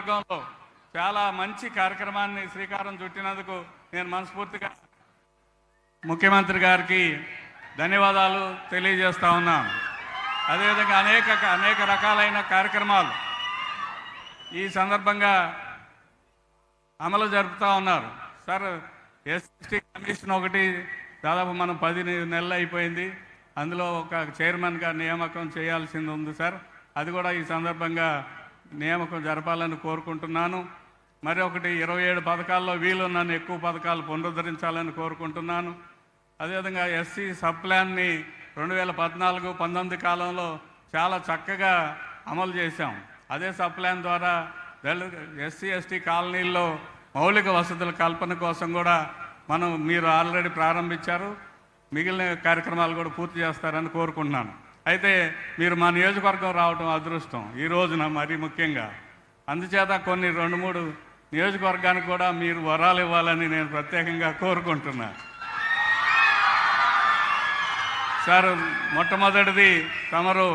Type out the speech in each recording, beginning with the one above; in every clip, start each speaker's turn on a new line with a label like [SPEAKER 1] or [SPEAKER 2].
[SPEAKER 1] వర్గంలో చాలా మంచి కార్యక్రమాన్ని శ్రీకారం చుట్టినందుకు నేను మనస్ఫూర్తిగా ముఖ్యమంత్రి గారికి ధన్యవాదాలు తెలియజేస్తా ఉన్నాను. అదేవిధంగా అనేక రకాలైన కార్యక్రమాలు ఈ సందర్భంగా అమలు జరుపుతూ ఉన్నారు. సార్, ఎస్టీ కమిషన్ ఒకటి దాదాపు మనం 10 నెలలు అయిపోయింది. అందులో ఒక చైర్మన్గా నియామకం చేయాల్సింది ఉంది సార్. అది కూడా ఈ సందర్భంగా నియామకం జరపాలని కోరుకుంటున్నాను. మరి ఒకటి 27 పథకాల్లో వీలు నన్ను ఎక్కువ పథకాలు పునరుద్ధరించాలని కోరుకుంటున్నాను. అదేవిధంగా ఎస్సీ సబ్ ప్లాన్ని 2014-19 కాలంలో చాలా చక్కగా అమలు చేశాం. అదే సబ్ ప్లాన్ ద్వారా ఎస్సీ ఎస్టీ కాలనీల్లో మౌలిక వసతుల కల్పన కోసం కూడా మీరు ఆల్రెడీ ప్రారంభించారు. మిగిలిన కార్యక్రమాలు కూడా పూర్తి చేస్తారని కోరుకుంటున్నాను. అయితే మీరు మా నియోజకవర్గం రావడం అదృష్టం ఈ రోజున మరీ ముఖ్యంగా. అందుచేత కొన్ని 2-3 నియోజకవర్గానికి కూడా మీరు వరాలు ఇవ్వాలని నేను ప్రత్యేకంగా కోరుకుంటున్నాను. సార్, మొట్టమొదటిది తమరు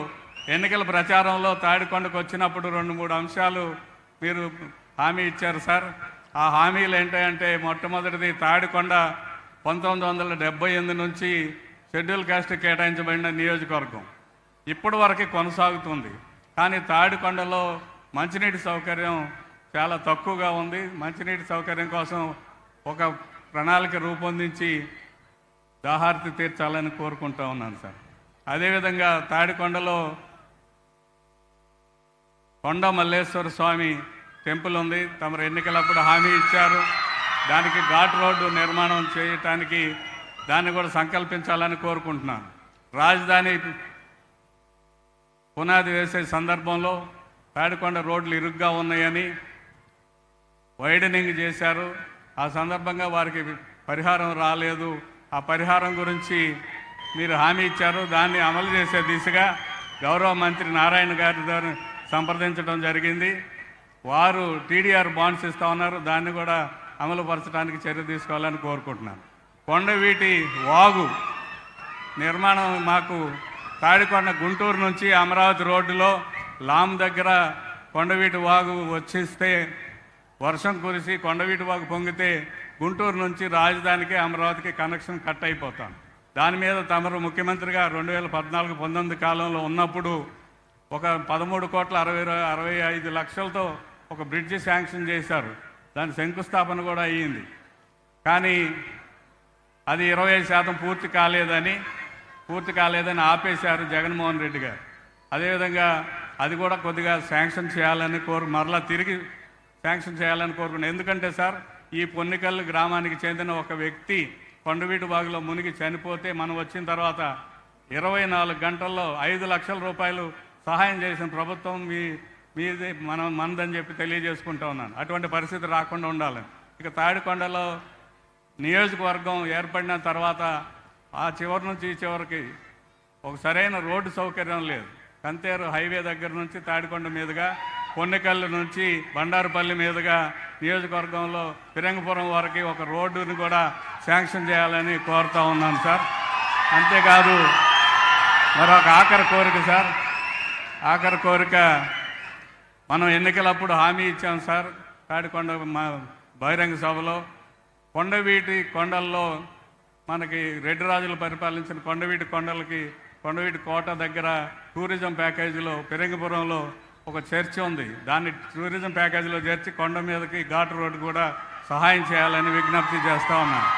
[SPEAKER 1] ఎన్నికల ప్రచారంలో తాడికొండకు వచ్చినప్పుడు 2-3 అంశాలు మీరు హామీ ఇచ్చారు సార్. ఆ హామీలు ఏంటంటే మొట్టమొదటిది తాడికొండ 1978 నుంచి షెడ్యూల్ కాస్ట్ కేటాయించబడిన నియోజకవర్గం ఇప్పటి వరకు కొనసాగుతుంది. కానీ తాడికొండలో మంచినీటి సౌకర్యం చాలా తక్కువగా ఉంది. మంచినీటి సౌకర్యం కోసం ఒక ప్రణాళిక రూపొందించి దాహార్తి తీర్చాలని కోరుకుంటూ ఉన్నాను సార్. అదేవిధంగా తాడికొండలో కొండ మల్లేశ్వర స్వామి టెంపుల్ ఉంది. తమరు ఎన్నికలప్పుడు హామీ ఇచ్చారు. దానికి ఘాట్ రోడ్డు నిర్మాణం చేయటానికి దాన్ని కూడా సంకల్పించాలని కోరుకుంటున్నాను. రాజధాని పునాది వేసే సందర్భంలో తాడికొండ రోడ్లు ఇరుగ్గా ఉన్నాయని వైడనింగ్ చేశారు. ఆ సందర్భంగా వారికి పరిహారం రాలేదు. ఆ పరిహారం గురించి మీరు హామీ ఇచ్చారు. దాన్ని అమలు చేసే దిశగా గౌరవ మంత్రి నారాయణ గారి ద్వారా సంప్రదించడం జరిగింది. వారు టీడీఆర్ బాండ్స్ ఇస్తూ ఉన్నారు. దాన్ని కూడా అమలు పరచడానికి చర్య తీసుకోవాలని కోరుకుంటున్నాను. కొండవీటి వాగు నిర్మాణం మాకు తాడికొండ గుంటూరు నుంచి అమరావతి రోడ్డులో లామ్ దగ్గర కొండవీటి వాగు వచ్చిస్తే వర్షం కురిసి కొండవీటి వాగు పొంగితే గుంటూరు నుంచి రాజధానికి అమరావతికి కనెక్షన్ కట్ అయిపోతాం. దాని మీద తమరు ముఖ్యమంత్రిగా 2014-19 కాలంలో ఉన్నప్పుడు ఒక 13,65 లక్షలతో ఒక బ్రిడ్జి శాంక్షన్ చేశారు. దాని శంకుస్థాపన కూడా అయ్యింది. కానీ అది 25% పూర్తి కాలేదని ఆపేశారు జగన్మోహన్ రెడ్డి గారు. అదేవిధంగా అది కూడా కొద్దిగా శాంక్షన్ చేయాలని మరలా తిరిగి శాంక్షన్ చేయాలని కోరుకున్నాను. ఎందుకంటే సార్, ఈ పొన్నికల్లు గ్రామానికి చెందిన ఒక వ్యక్తి కొండవీటి బాగులో మునిగి చనిపోతే మనం వచ్చిన తర్వాత 24 గంటల్లో 5 లక్షల రూపాయలు సహాయం చేసిన ప్రభుత్వం మీది మనదని చెప్పి తెలియజేసుకుంటూ ఉన్నాను. అటువంటి పరిస్థితి రాకుండా ఉండాలని. ఇక తాడికొండలో నియోజకవర్గం ఏర్పడిన తర్వాత ఆ చివరి నుంచి ఈ చివరికి ఒక సరైన రోడ్డు సౌకర్యం లేదు. కంతేరు హైవే దగ్గర నుంచి తాడికొండ మీదుగా పొన్నికల్లు నుంచి బండారుపల్లి మీదుగా నియోజకవర్గంలో ఫిరంగిపురం వరకు ఒక రోడ్డుని కూడా శాంక్షన్ చేయాలని కోరుతూ ఉన్నాను సార్. అంతేకాదు మరొక ఆఖరి కోరిక సార్. ఆఖరి కోరిక, మనం ఎన్నికలప్పుడు హామీ ఇచ్చాం సార్. తాడికొండ బహిరంగ సభలో కొండవీటి కొండల్లో మనకి రెడ్డి రాజులు పరిపాలించిన కొండవీటి కోట దగ్గర టూరిజం ప్యాకేజీలో ఫిరంగిపురంలో ఒక చర్చ్ ఉంది. దాన్ని టూరిజం ప్యాకేజీలో చేర్చి కొండ మీదకి ఘాట్ రోడ్డు కూడా సహాయం చేయాలని విజ్ఞప్తి చేస్తూ ఉన్నాను.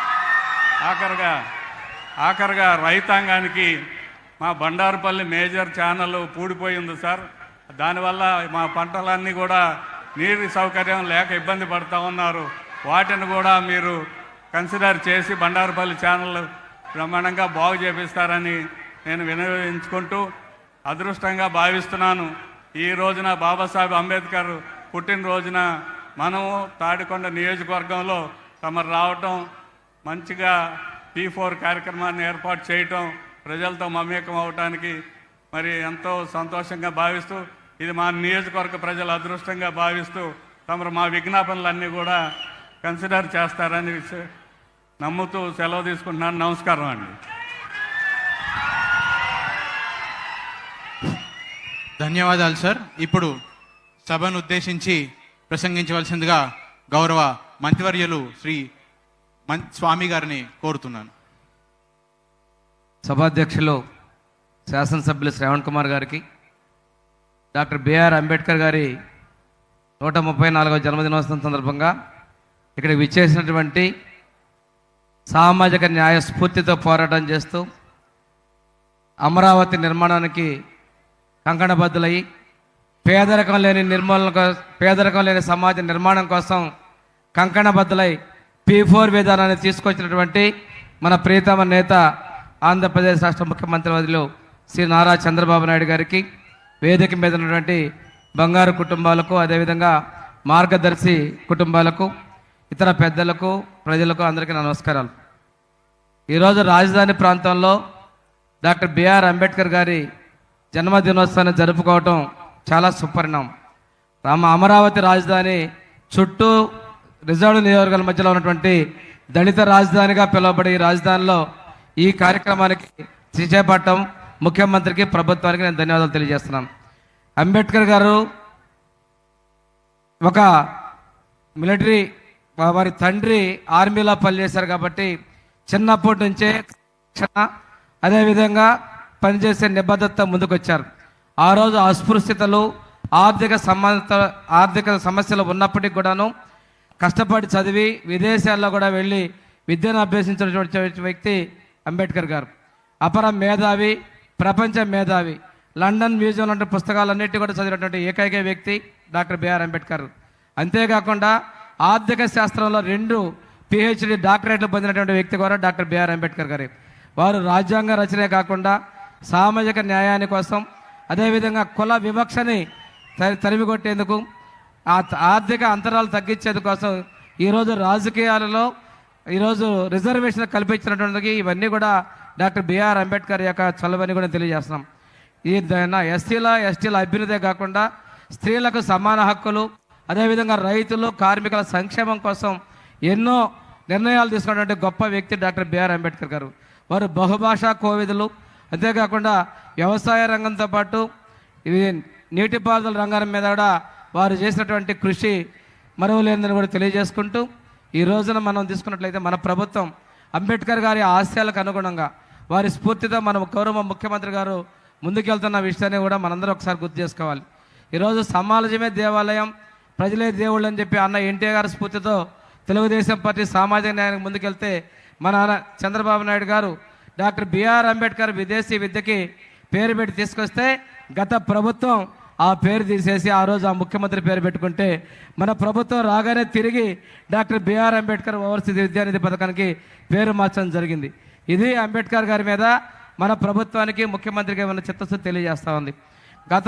[SPEAKER 1] ఆఖరిగా రైతాంగానికి మా బండారుపల్లి మేజర్ ఛానల్ పూడిపోయింది సార్. దానివల్ల మా పంటలన్నీ కూడా నీరు సౌకర్యం లేక ఇబ్బంది పడుతూ ఉన్నారు. వాటిని కూడా మీరు కన్సిడర్ చేసి బండారుపల్లి ఛానల్ బ్రహ్మాండంగా బాగు చేపిస్తారని నేను వినియోగించుకుంటూ అదృష్టంగా భావిస్తున్నాను. ఈ రోజున బాబాసాహెబ్ అంబేద్కర్ పుట్టినరోజున మనము తాడికొండ నియోజకవర్గంలో తమరు రావటం, మంచిగా P4 కార్యక్రమాన్ని ఏర్పాటు చేయటం, ప్రజలతో మమేకం అవటానికి మరి ఎంతో సంతోషంగా భావిస్తూ, ఇది మా నియోజకవర్గ ప్రజల అదృష్టంగా భావిస్తూ తమరు మా విజ్ఞాపనలన్నీ కూడా కన్సిడర్ చేస్తారని నమ్ముతూ సెలవు తీసుకుంటున్నాను. నమస్కారం అండి.
[SPEAKER 2] ధన్యవాదాలు సార్. ఇప్పుడు సభను ఉద్దేశించి ప్రసంగించవలసిందిగా గౌరవ మంత్రివర్యులు శ్రీ స్వామి గారిని కోరుతున్నాను.
[SPEAKER 3] సభాధ్యక్షులు శాసనసభ్యులు శ్రవణ్ కుమార్ గారికి, డాక్టర్ బిఆర్ అంబేద్కర్ గారి 134వ జన్మదినోత్సవం సందర్భంగా ఇక్కడ విచ్చేసినటువంటి సామాజిక న్యాయ స్ఫూర్తితో పోరాటం చేస్తూ అమరావతి నిర్మాణానికి కంకణబద్దులై పేదరికం లేని సమాజ నిర్మాణం కోసం కంకణబద్దులై P4 విధానాన్ని తీసుకొచ్చినటువంటి మన ప్రియతమ నేత ఆంధ్రప్రదేశ్ రాష్ట్ర ముఖ్యమంత్రి వర్యులు శ్రీ నారా చంద్రబాబు నాయుడు గారికి, వేదిక మీద ఉన్నటువంటి బంగారు కుటుంబాలకు, అదేవిధంగా మార్గదర్శి కుటుంబాలకు, ఇతర పెద్దలకు, ప్రజలకు అందరికీ నమస్కారాలు. ఈరోజు రాజధాని ప్రాంతంలో డాక్టర్ బిఆర్ అంబేద్కర్ గారి జన్మదినోత్సవాన్ని జరుపుకోవటం చాలా సుపరిణామం. అమరావతి రాజధాని చుట్టూ రిజర్వ్ నియోజకవర్గాల మధ్యలో ఉన్నటువంటి దళిత రాజధానిగా పిలువబడే ఈ రాజధానిలో ఈ కార్యక్రమానికి చేపట్టడం ముఖ్యమంత్రికి, ప్రభుత్వానికి నేను ధన్యవాదాలు తెలియజేస్తున్నాను. అంబేద్కర్ గారు ఒక మిలిటరీ, వారి తండ్రి ఆర్మీలో పనిచేశారు కాబట్టి చిన్నప్పటి నుంచే అదేవిధంగా పనిచేసే నిబద్ధత ముందుకొచ్చారు. ఆ రోజు అస్పృశ్యతలు, ఆర్థిక సమస్యలు ఉన్నప్పటికీ కూడాను కష్టపడి చదివి విదేశాల్లో కూడా వెళ్ళి విద్యను అభ్యసించినటువంటి వ్యక్తి అంబేద్కర్ గారు. అపర మేధావి, ప్రపంచ మేధావి, లండన్ మ్యూజియంలో ఉన్న పుస్తకాలన్నిటి కూడా చదివినటువంటి ఏకైక వ్యక్తి డాక్టర్ బిఆర్ అంబేద్కర్. అంతేకాకుండా ఆర్థిక శాస్త్రంలో 2 PhD డాక్టరేట్లు పొందినటువంటి వ్యక్తి కూడా డాక్టర్ బిఆర్ అంబేద్కర్ గారు. వారు రాజ్యాంగ రచనే కాకుండా సామాజిక న్యాయాని కోసం, అదేవిధంగా కుల వివక్షని తరిమికొట్టేందుకు, ఆర్థిక అంతరాలు తగ్గించేందుకోసం ఈరోజు రాజకీయాలలో ఈరోజు రిజర్వేషన్ కల్పించినటువంటి ఇవన్నీ కూడా డాక్టర్ బిఆర్ అంబేద్కర్ యొక్క చొలవని కూడా తెలియజేస్తున్నాం. ఈ ఎస్టీల అభ్యున్నదే కాకుండా స్త్రీలకు సమాన హక్కులు, అదేవిధంగా రైతులు, కార్మికుల సంక్షేమం కోసం ఎన్నో నిర్ణయాలు తీసుకున్నటువంటి గొప్ప వ్యక్తి డాక్టర్ బిఆర్ అంబేద్కర్ గారు. వారు బహుభాషా కోవిదులు. అంతేకాకుండా వ్యవసాయ రంగంతో పాటు ఇది నీటిపారుదల రంగం మీద కూడా వారు చేసినటువంటి కృషి మరువలేనిదని కూడా తెలియజేసుకుంటూ, ఈ రోజున మనం తీసుకున్నట్లయితే మన ప్రభుత్వం అంబేద్కర్ గారి ఆశయాలకు అనుగుణంగా వారి స్ఫూర్తితో మన గౌరవ ముఖ్యమంత్రి గారు ముందుకెళ్తున్న విషయాన్ని కూడా మనందరం ఒకసారి గుర్తు చేసుకోవాలి. ఈరోజు సమాజమే దేవాలయం, ప్రజలే దేవుళ్ళు అని చెప్పి అన్న ఎన్టీఆర్ గారి స్ఫూర్తితో తెలుగుదేశం పార్టీ సామాజిక న్యాయానికి ముందుకెళ్తే మన చంద్రబాబు నాయుడు గారు డాక్టర్ బిఆర్ అంబేద్కర్ విదేశీ విద్యకి పేరు పెట్టి తీసుకొస్తే గత ప్రభుత్వం ఆ పేరు తీసేసి ఆ రోజు ఆ ముఖ్యమంత్రి పేరు పెట్టుకుంటే మన ప్రభుత్వం రాగానే తిరిగి డాక్టర్ బిఆర్ అంబేద్కర్ ఓవర్సీస్ విద్యానిధి పథకానికి పేరు మార్చడం జరిగింది. ఇది అంబేద్కర్ గారి మీద మన ప్రభుత్వానికి, ముఖ్యమంత్రికి ఉన్న చిత్తశుద్ధి తెలియజేస్తూ ఉంది. గత